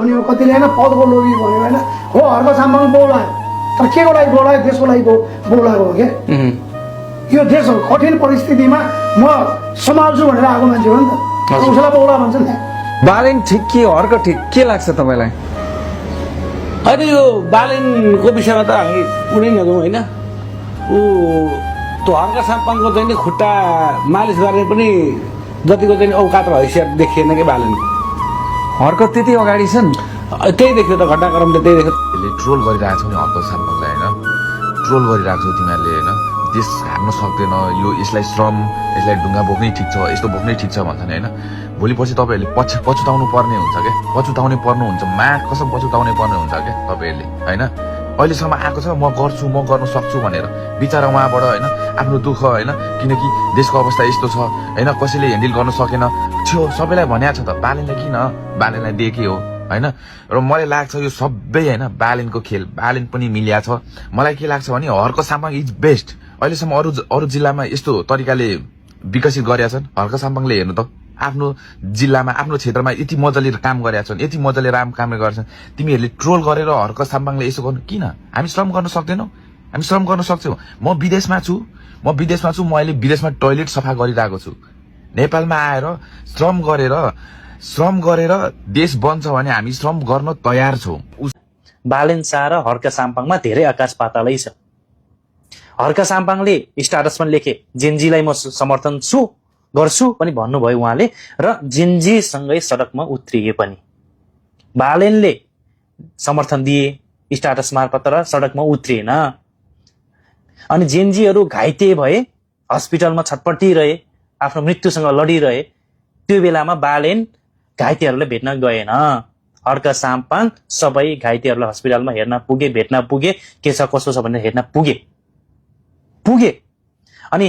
कतिले होइन पदको लोभी भयो होइन हो हर्क साम्बाङ बोलायो तर के को लागि बोलायो देशको लागि बोलाएको हो क्या यो देश कठिन परिस्थितिमा म सम्हाल्छु भनेर आएको मान्छे हो नि त उसलाई बोला भन्छ नि बालेन ठिक कि हर्क ठिक के लाग्छ तपाईँलाई होइन यो बालेनको विषयमा त हामी कुनै नगौँ होइन ऊ त्यो हर्क साम्पाङको चाहिँ नि खुट्टा मालिस गर्ने पनि जतिको चाहिँ औकात र हैसियत देखिएन कि बालेनको हर्क त्यति अगाडि छन् त्यही देख्यो त घटनाक्रमले त्यही देख्यो यसले ट्रोल गरिरहेको छौ नि हर्क साम्पाङलाई होइन ट्रोल गरिरहेको छौ तिमीहरूले होइन देश हार्न सक्दैन यो यसलाई श्रम यसलाई ढुङ्गा बोक्नै ठिक छ यस्तो बोक्नै ठिक छ भन्छ नि होइन भोलि पछि तपाईँहरूले पछुताउनु पर्ने हुन्छ क्या पछुताउने पर्नुहुन्छ कसम पछुताउने पर्ने हुन्छ क्या तपाईँहरूले होइन अहिलेसम्म आएको छ म गर्छु म गर्न सक्छु भनेर बिचरा उहाँबाट होइन आफ्नो दुःख होइन किनकि देशको अवस्था यस्तो छ होइन कसैले ह्यान्डल गर्न सकेन थियो सबैलाई भनिएको छ त बालेनलाई किन बालेनलाई देखे हो होइन र मलाई लाग्छ यो सबै होइन बालेनको खेल बालेन पनि मिल्या छ मलाई के लाग्छ भने हर्क साम्पाङ इज बेस्ट अहिलेसम्म अरू जिल्लामा यस्तो तरिकाले विकसित गरेका छन् हर्क साम्पाङले हेर्नु त आफ्नो जिल्लामा आफ्नो क्षेत्रमा यति मजाले काम गरेका छन् यति मजाले काम गरेका छन् तिमीहरूले ट्रोल गरेर हर्क साम्पाङले यसो गर्नु किन हामी श्रम गर्न सक्दैनौँ हामी श्रम गर्न सक्छौँ म विदेशमा छु म अहिले विदेशमा टोयलेट सफा गरिरहेको छु नेपालमा आएर श्रम गरेर देश बन्छ भने हामी श्रम गर्न तयार छौँ बालेन शाह र हर्क साम्पाङमा धेरै आकाश पातालै छ हर्क साम्पाङले स्टाटसमा लेखे जेनजीलाई म समर्थन गर्छु पनि भन्नुभयो उहाँले र जेनजीसँगै सडकमा उत्रिए पनि बालेनले समर्थन दिए स्टाटस मार्फत र सडकमा उत्रिएन अनि जेनजीहरू घाइते भए हस्पिटलमा छटपटिरहे आफ्नो मृत्युसँग लडिरहे त्यो बेलामा बालेन घाइतेहरूलाई भेट्न गएन हर्क साम्पाङ सबै घाइतेहरूलाई हस्पिटलमा हेर्न पुगे भेट्न पुगे के छ कसो छ भनेर हेर्न पुगे अनि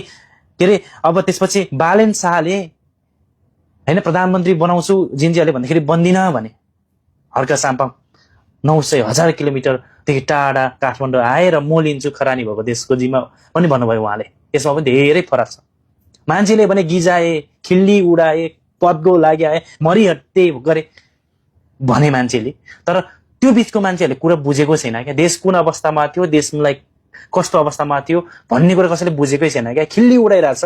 के अरे अब त्यसपछि बालेन शाहले होइन प्रधानमन्त्री बनाउँछु जिन्जीहरूले भन्दाखेरि बन्दिन भने हर्क साम्पाङ 900,000 किलोमिटरदेखि टाढा काठमाडौँ आएर म लिन्छु खरानी भएको देशको जिम्मा पनि भन्नुभयो उहाँले यसमा पनि धेरै फरक छ मान्छेले भने गिजाए खिल्ली उडाए पदको लागि आए मरिहट्टे गरे भने मान्छेले तर त्यो बिचको मान्छेहरूले कुरा बुझेको छैन क्या देश कुन अवस्थामा थियो देशलाई कस्तो अवस्थामा थियो भन्ने कुरा कसैले बुझेकै छैन क्या खिल्ली उडाइरहेछ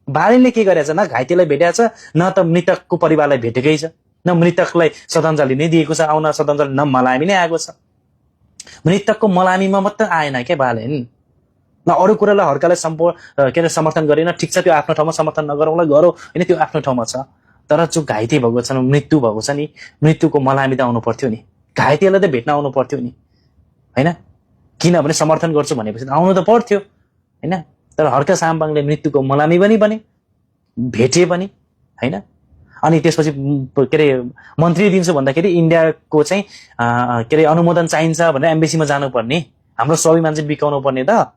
बालेनले के गरेछ न घाइतेलाई भेटेको छ न त मृतकको परिवारलाई भेटेकै छ न मृतकलाई श्रद्धाञ्जली नै दिएको छ आउन श्रद्धाञ्जली न मलामी नै आएको छ मृतकको मलामीमा मात्र आएन क्या बालेन न अरू कुरालाई हर्कालाई समर्थन गरेन ठिक छ त्यो आफ्नो ठाउँमा समर्थन नगरौँला गरौँ होइन त्यो आफ्नो ठाउँमा छ तर जो घाइते भएको छ मृत्यु भएको छ नि मृत्युको मलामी त आउनु पर्थ्यो नि घाइतेलाई त भेट्न आउनु पर्थ्यो नि होइन किनभने समर्थन गर्छु भनेपछि आउनु त पर्थ्यो होइन तर हर्क साम्पाङले मृत्युको मलामी पनि बने भेटे पनि होइन अनि त्यसपछि के अरे मन्त्री दिन्छु भन्दाखेरि इन्डियाको चाहिँ के अरे अनुमोदन चाहिन्छ भनेर एम्बेसीमा जानुपर्ने हाम्रो स्वाभिमान चाहिँ बिकाउनु पर्ने त